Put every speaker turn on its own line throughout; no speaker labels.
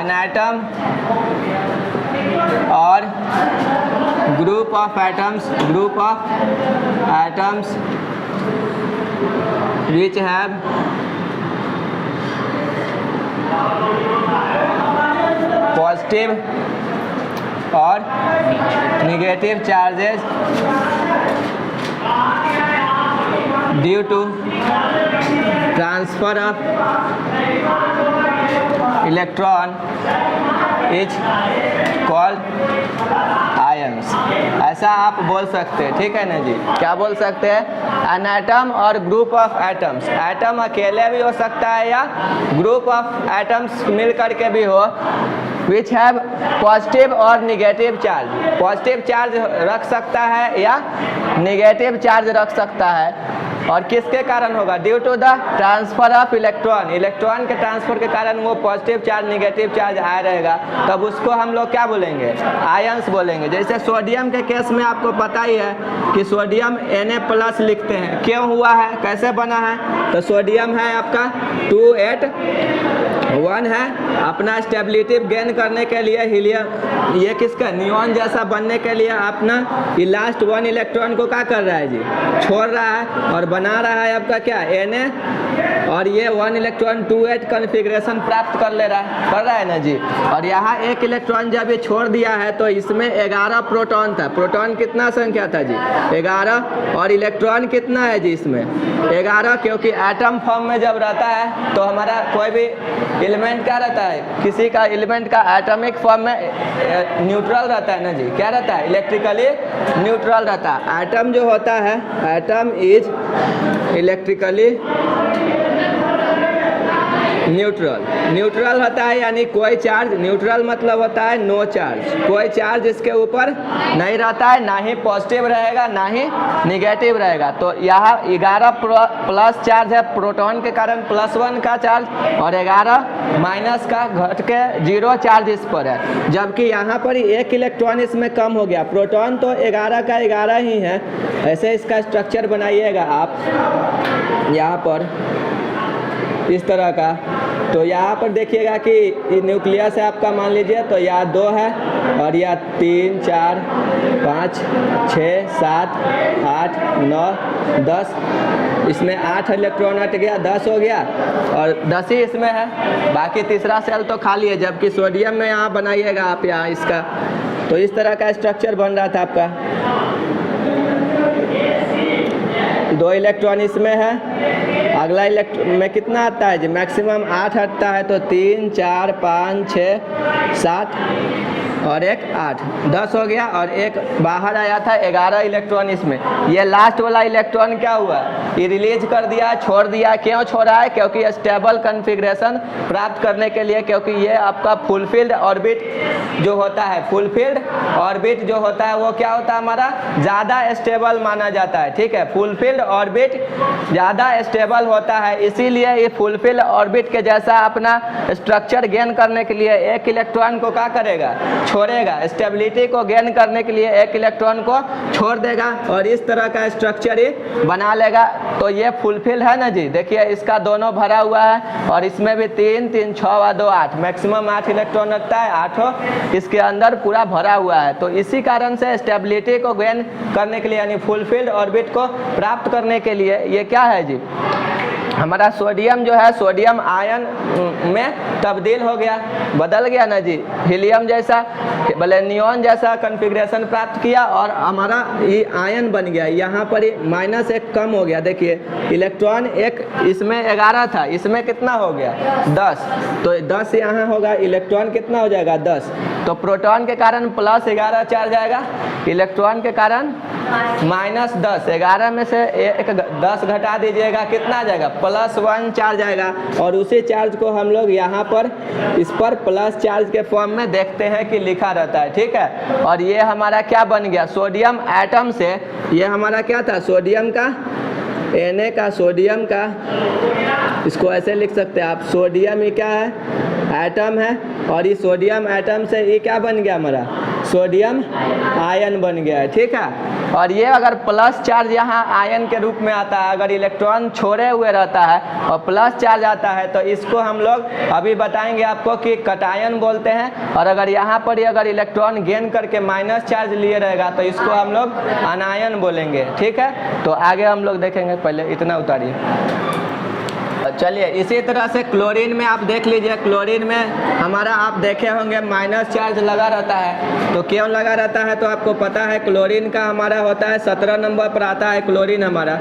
An atom और group of atoms which have positive or negative charges due to transfer of electron is called ions. ऐसा आप बोल सकते हैं, ठीक है ना जी। क्या बोल सकते हैं? एन एटम और ग्रुप ऑफ एटम्स। एटम अकेले भी हो सकता है या ग्रुप ऑफ एटम्स मिल करके भी हो, विच हैव पॉजिटिव और निगेटिव चार्ज। पॉजिटिव चार्ज रख सकता है या निगेटिव चार्ज रख सकता है, और किसके कारण होगा? Due to the transfer of electron. Electron के ट्रांसफर के कारण वो पॉजिटिव चार्ज निगेटिव चार्ज आ रहेगा, तब उसको हम लोग क्या बोलेंगे? आयन्स बोलेंगे। जैसे सोडियम के केस में आपको पता ही है कि सोडियम Na+ लिखते हैं। क्यों हुआ है, कैसे बना है? तो सोडियम है आपका 281 है, अपना स्टेबिलिटी गेन करने के लिए हीलियम, ये किसका नियॉन जैसा बनने के लिए अपना ये लास्ट 1 इलेक्ट्रॉन को क्या कर रहा है जी? छोड़ रहा है और बना रहा है आपका क्या? Na, और ये 1 इलेक्ट्रॉन 2s कॉन्फ़िगरेशन प्राप्त कर ले रहा है, कर रहा है ना जी। और यहाँ 1 इलेक्ट्रॉन जब ये छोड़ दिया है तो इसमें 11 प्रोटॉन था। प्रोटॉन कितना संख्या था जी? 11। और इलेक्ट्रॉन कितना है जी इसमें? 11, क्योंकि एटम फॉर्म में जब रहता है तो हमारा कोई भी एलिमेंट क्या रहता है? किसी का एलिमेंट का एटॉमिक फॉर्म में न्यूट्रल रहता है ना जी। क्या रहता है? इलेक्ट्रिकली न्यूट्रल रहता है। एटम जो होता है, एटम इज इलेक्ट्रिकली न्यूट्रल होता है, यानी कोई चार्ज, न्यूट्रल मतलब होता है नो चार्ज, कोई चार्ज इसके ऊपर नहीं रहता है, ना ही पॉजिटिव रहेगा ना ही निगेटिव रहेगा। तो यहाँ 11 प्लस चार्ज है प्रोटॉन के कारण +1 का चार्ज, और 11 माइनस का घट के 0 चार्ज इस पर है। जबकि यहाँ पर 1 इलेक्ट्रॉन इसमें कम हो गया। प्रोटॉन तो 11 का 11 ही है। ऐसे इसका स्ट्रक्चर बनाइएगा आप यहाँ पर इस तरह का। तो यहाँ पर देखिएगा कि न्यूक्लियस है आपका, मान लीजिए तो यहाँ 2 है, और यह 3 4 5 6 7 8 9 10, इसमें 8 इलेक्ट्रॉन हट गया, 10 हो गया, और 10 ही इसमें है, बाकी तीसरा सेल तो खाली है। जबकि सोडियम में यहाँ बनाइएगा आप यहाँ इसका, तो इस तरह का स्ट्रक्चर बन रहा था आपका। 2 इलेक्ट्रॉन इसमें है, अगला इलेक्ट्रॉन में कितना आता है जी? मैक्सिमम 8 हटता है, तो 3 4 5 6 7 और 1 8, 10 हो गया, और एक बाहर आया था 11 इलेक्ट्रॉन इसमें। ये लास्ट वाला इलेक्ट्रॉन क्या हुआ? ये रिलीज कर दिया, छोड़ दिया। क्यों छोड़ा है? क्योंकि स्टेबल कॉन्फ़िगरेशन प्राप्त करने के लिए, क्योंकि ये आपका फुलफिल्ड ऑर्बिट जो होता है, फुलफिल्ड ऑर्बिट जो होता है वो क्या होता है हमारा? ज़्यादा स्टेबल माना जाता है, ठीक है। फुलफिल्ड ऑर्बिट ज़्यादा स्टेबल होता है, इसीलिए ये फुलफिल्ड ऑर्बिट के जैसा अपना स्ट्रक्चर गेन करने के लिए 1 इलेक्ट्रॉन को क्या करेगा? छोड़ेगा। स्टेबिलिटी को गेन करने के लिए 1 इलेक्ट्रॉन को छोड़ देगा, और इस तरह का स्ट्रक्चर ही बना लेगा। तो ये फुलफिल है ना जी। देखिए इसका दोनों भरा हुआ है, और इसमें भी 3 3 6 और 2 8, मैक्सिमम 8 इलेक्ट्रॉन रखता है, 8 इसके अंदर पूरा भरा हुआ है। तो इसी कारण से स्टेबिलिटी को गेन करने के लिए, यानी फुलफिल्ड ऑर्बिट को प्राप्त करने के लिए, ये क्या है जी? हमारा सोडियम जो है, सोडियम आयन में तब्दील हो गया, बदल गया ना जी। हीलियम जैसा, भले नियॉन जैसा कॉन्फ़िगरेशन प्राप्त किया, और हमारा ये आयन बन गया। यहाँ पर -1 कम हो गया। देखिए इलेक्ट्रॉन एक इसमें 11 था, इसमें कितना हो गया? 10। तो 10 यहाँ होगा, इलेक्ट्रॉन कितना हो जाएगा? 10। तो प्रोटॉन के कारण +11 चार्ज आएगा, इलेक्ट्रॉन के कारण -10। 11 में से 10 घटा दीजिएगा, कितना आ जाएगा? +1 चार्ज आएगा। और उसी चार्ज को हम लोग यहाँ पर इस पर प्लस चार्ज के फॉर्म में देखते हैं कि लिखा रहता है, ठीक है। और ये हमारा क्या बन गया? सोडियम एटम से ये हमारा क्या था? सोडियम का Na का, सोडियम का, इसको ऐसे लिख सकते हैं आप। सोडियम ये क्या है? एटम है, और ये सोडियम एटम से ये क्या बन गया हमारा? सोडियम आयन बन गया है, ठीक है। और ये अगर प्लस चार्ज यहाँ आयन के रूप में आता है, अगर इलेक्ट्रॉन छोड़े हुए रहता है और प्लस चार्ज आता है तो इसको हम लोग अभी बताएंगे आपको कि कटायन बोलते हैं। और अगर यहाँ पर ही अगर इलेक्ट्रॉन गेन करके माइनस चार्ज लिए रहेगा तो इसको हम लोग अनायन बोलेंगे। ठीक है, तो आगे हम लोग देखेंगे, पहले इतना उतारिए। चलिए, इसी तरह से क्लोरीन में आप देख लीजिए, क्लोरीन में हमारा आप देखे होंगे माइनस चार्ज लगा रहता है। तो क्यों लगा रहता है तो आपको पता है, क्लोरीन का हमारा होता है 17 नंबर पर आता है क्लोरीन हमारा।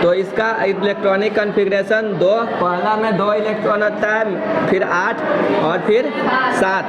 तो इसका इलेक्ट्रॉनिक कन्फिग्रेशन 2, पहला में 2 इलेक्ट्रॉन आता है, फिर 8 और फिर 7।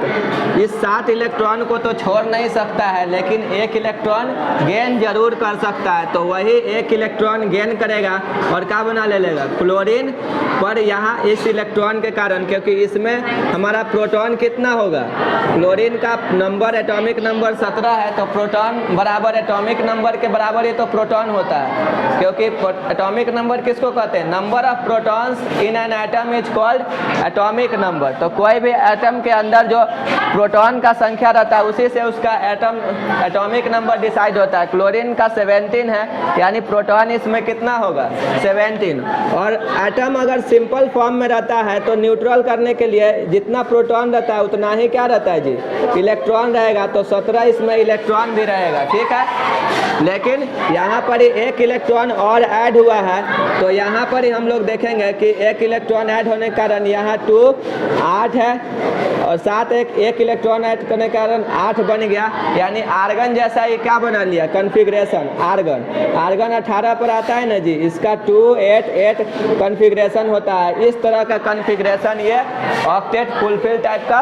इस 7 इलेक्ट्रॉन को तो छोड़ नहीं सकता है, लेकिन 1 इलेक्ट्रॉन गेन जरूर कर सकता है। तो वही 1 इलेक्ट्रॉन गेन करेगा और क्या बना ले लेगा, क्लोरीन पर यहाँ इस इलेक्ट्रॉन के कारण, क्योंकि इसमें हमारा प्रोटॉन कितना होगा, क्लोरीन का नंबर एटॉमिक नंबर 17 है, तो प्रोटॉन बराबर एटॉमिक नंबर के बराबर ही तो प्रोटॉन होता है। क्योंकि एटॉमिक नंबर किसको कहते हैं, number of protons in an atom is called atomic number. तो कोई भी एटम के अंदर जो प्रोटॉन का संख्या रहता है उसी से उसका एटॉमिक नंबर डिसाइड होता है। क्लोरीन का 17 है, यानी प्रोटॉन इसमें कितना होगा, 17। और एटम अगर सिंपल फॉर्म में रहता है तो न्यूट्रल करने के लिए जितना प्रोटॉन रहता है उतना ही क्या रहता है जी, इलेक्ट्रॉन रहेगा। तो 17 इसमें इलेक्ट्रॉन भी रहेगा। ठीक है, लेकिन यहाँ पर ही 1 इलेक्ट्रॉन और ऐड हुआ है, तो यहाँ पर ही हम लोग देखेंगे कि 1 इलेक्ट्रॉन ऐड होने के कारण यहाँ 2 8 है और 7 1 इलेक्ट्रॉन ऐड करने के कारण 8 बन गया, यानी आर्गन जैसा ही क्या बना लिया, कन्फिग्रेशन आर्गन 18 पर आता है ना जी, इसका 2 8 8 कन्फिग्रेशन होता है। इस तरह का कन्फिग्रेशन ये ऑक्टेट फुलफिल टाइप का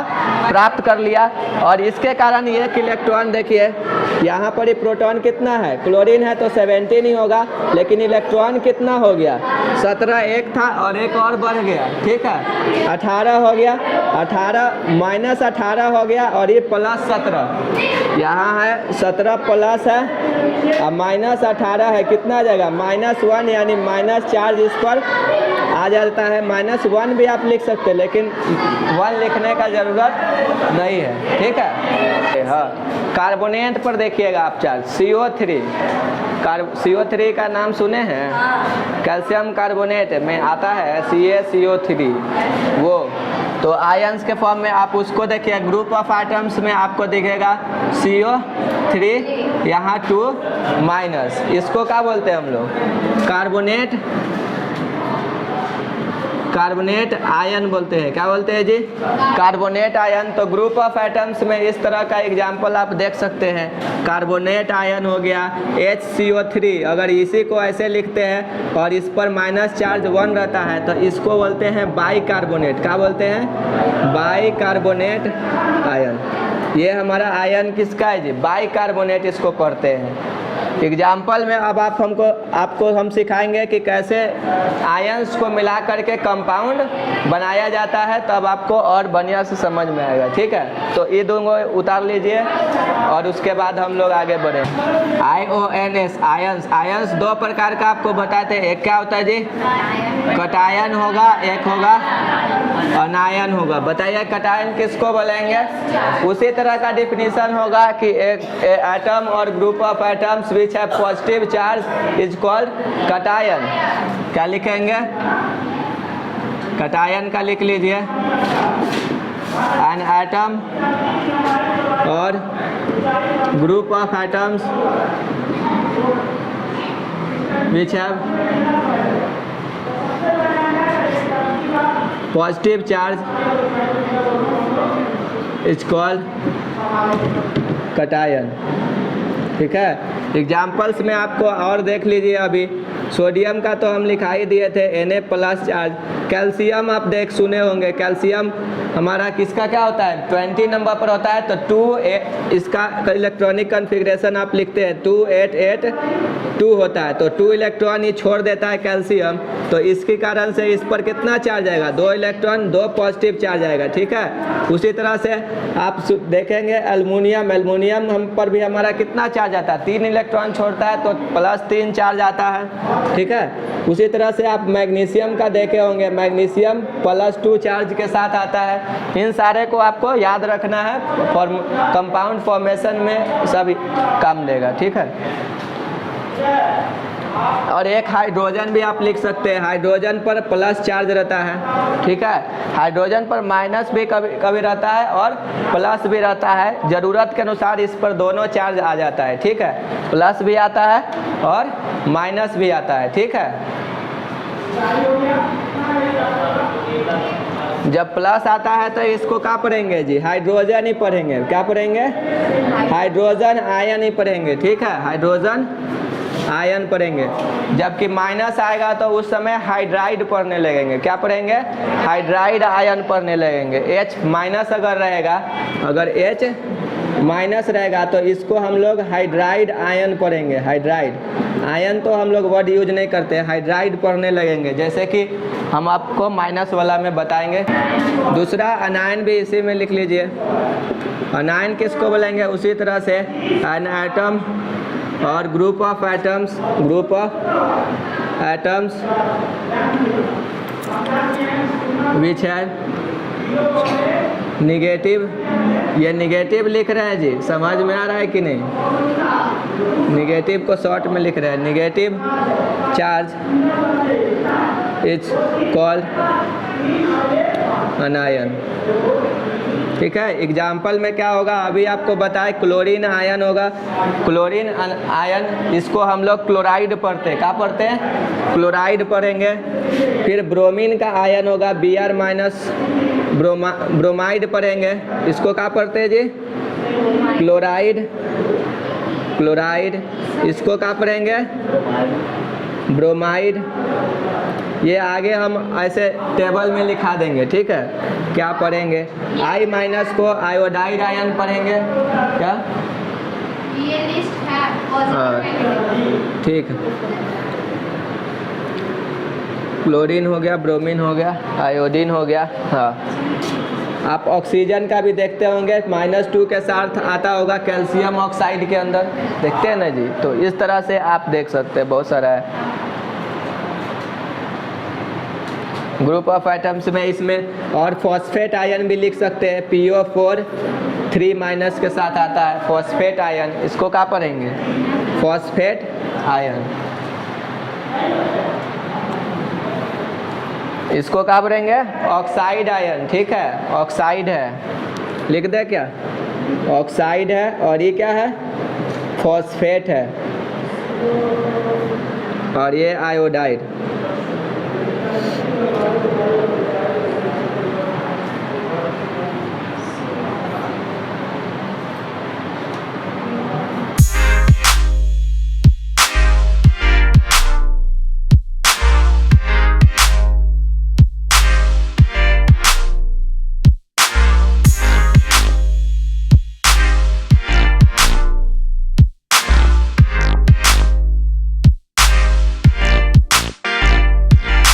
प्राप्त कर लिया। और इसके कारण ये इलेक्ट्रॉन देखिए यहाँ पर ही प्रोटॉन कितना है, क्लोरीन है तो 17 ही होगा, लेकिन इलेक्ट्रॉन कितना हो गया, 17 एक था और एक और बढ़ गया। ठीक है, 18 हो गया, 18 माइनस 18 हो गया और ये प्लस 17 यहाँ है, 17 प्लस है और माइनस 18 है, कितना आ जाएगा, -1, यानी माइनस चार्ज इस पर आ जाता है। -1 भी आप लिख सकते हैं, लेकिन 1 लिखने का ज़रूरत नहीं है। ठीक है, हाँ, कार्बोनेट पर देखिएगा आप चार्ज CO3, CO3 का नाम सुने हैं, कैल्शियम कार्बोनेट में आता है CaCO3 वो। तो आयंस के फॉर्म में आप उसको देखिए, ग्रुप ऑफ आइटम्स में आपको दिखेगा CO3, यहाँ 2 माइनस, इसको क्या बोलते हैं हम लोग, कार्बोनेट आयन बोलते हैं। क्या बोलते हैं जी, कार्बोनेट आयन। तो ग्रुप ऑफ एटम्स में इस तरह का एग्जाम्पल आप देख सकते हैं, कार्बोनेट आयन हो गया HCO3, अगर इसी को ऐसे लिखते हैं और इस पर माइनस चार्ज 1 रहता है तो इसको बोलते हैं बाइकार्बोनेट। क्या बोलते हैं, बाइकार्बोनेट आयन। ये हमारा आयन किसका है जी, बाइकार्बोनेट इसको कहते हैं। एग्जाम्पल में अब आपको हम सिखाएंगे कि कैसे आयंस को मिला करके कंपाउंड बनाया जाता है, तब आपको और बढ़िया से समझ में आएगा। ठीक है, तो ये दोनों उतार लीजिए और उसके बाद हम लोग आगे बढ़े। IONS आयंस 2 प्रकार का आपको बताते हैं। एक क्या होता है जी, कटायन होगा, एक होगा अनायन होगा। बताइए कटायन किसको बोलेंगे, उसी तरह का डिफिनीशन होगा कि एक एटम और group of atoms which have positive charge is called cation. क्या लिखेंगे, कटायन का लिख लीजिए, एन एटम और group of atoms which have positive charge is called cation. ठीक है, एग्जाम्पल्स में आपको और देख लीजिए। अभी सोडियम का तो हम लिखा ही दिए थे, Na+ चार्ज। कैल्शियम आप सुने होंगे, कैल्शियम हमारा किसका क्या होता है, 20 नंबर पर होता है। तो 2 इसका इलेक्ट्रॉनिक कन्फिग्रेशन आप लिखते हैं 2882 होता है। तो 2 इलेक्ट्रॉन ही छोड़ देता है कैल्शियम, तो इसके कारण से इस पर कितना चार्ज आएगा, 2 इलेक्ट्रॉन 2 पॉजिटिव चार्ज आएगा। ठीक है, उसी तरह से आप देखेंगे एल्युमिनियम हम पर भी हमारा कितना चार्ज आता है, 3 इलेक्ट्रॉन छोड़ता है तो +3 चार्ज आता है। ठीक है, उसी तरह से आप मैग्नीशियम का देखे होंगे, मैग्नीशियम +2 चार्ज के साथ आता है। इन सारे को आपको याद रखना है, कंपाउंड फॉर्मेशन में सभी काम देगा। ठीक है, और एक हाइड्रोजन भी आप लिख सकते हैं, हाइड्रोजन पर प्लस चार्ज रहता है, ठीक है। हाइड्रोजन पर माइनस भी कभी कभी रहता है और प्लस भी रहता है, ज़रूरत के अनुसार इस पर दोनों चार्ज आ जाता है, ठीक है। प्लस भी आता है और माइनस भी आता है, ठीक है। जब प्लस आता है तो इसको क्या पढ़ेंगे जी, हाइड्रोजन ही पढ़ेंगे। क्या पढ़ेंगे, हाइड्रोजन आयन ही पढ़ेंगे, ठीक है। हाइड्रोजन आयन पढ़ेंगे। जबकि माइनस आएगा तो उस समय हाइड्राइड पढ़ने लगेंगे। क्या पढ़ेंगे, हाइड्राइड आयन पढ़ने लगेंगे। H माइनस अगर रहेगा, अगर H माइनस रहेगा तो इसको हम लोग हाइड्राइड आयन पढ़ेंगे। हाइड्राइड आयन तो हम लोग वर्ड यूज नहीं करते, हाइड्राइड पढ़ने लगेंगे, जैसे कि हम आपको माइनस वाला में बताएंगे। दूसरा अनायन भी इसी में लिख लीजिए। अनायन किसको बोलेंगे, उसी तरह से एन एटम और group of atoms, group of atoms विच है निगेटिव। ये निगेटिव लिख रहे हैं जी, समझ में आ रहा है कि नहीं। निगेटिव को शॉर्ट में लिख रहे हैं, निगेटिव चार्ज इज कॉल्ड अनायन, ठीक है। एग्जाम्पल में क्या होगा, अभी आपको बताए क्लोरीन आयन होगा। क्लोरीन आयन, इसको हम लोग क्लोराइड पढ़ते हैं। क्या पढ़ते हैं, क्लोराइड पढ़ेंगे। फिर ब्रोमीन का आयन होगा, Br माइनस ब्रोमाइड पढ़ेंगे। इसको क्या पढ़ते हैं जी, क्लोराइड, क्लोराइड। इसको क्या पढ़ेंगे, ब्रोमाइड। ये आगे हम ऐसे टेबल में लिखा देंगे, ठीक है। क्या पढ़ेंगे, I माइनस को आयोडाइड आयन पढ़ेंगे। क्या,
ये लिस्ट है,
ठीक है। क्लोरीन हो गया, ब्रोमीन हो गया, आयोडीन हो गया। हाँ, आप ऑक्सीजन का भी देखते होंगे, -2 के साथ आता होगा कैल्शियम ऑक्साइड के अंदर, देखते हैं ना जी। तो इस तरह से आप देख सकते हैं, बहुत सारा है। ग्रुप ऑफ एटम्स में इसमें और फॉस्फेट आयन भी लिख सकते हैं, PO4 3 माइनस के साथ आता है फॉस्फेट आयन। इसको क्या पढ़ेंगे, फॉस्फेट आयन। इसको क्या पढ़ेंगे, ऑक्साइड आयन, ठीक है। ऑक्साइड है, लिख दे क्या, ऑक्साइड है। और ये क्या है, फॉस्फेट है। और ये आयोडाइड।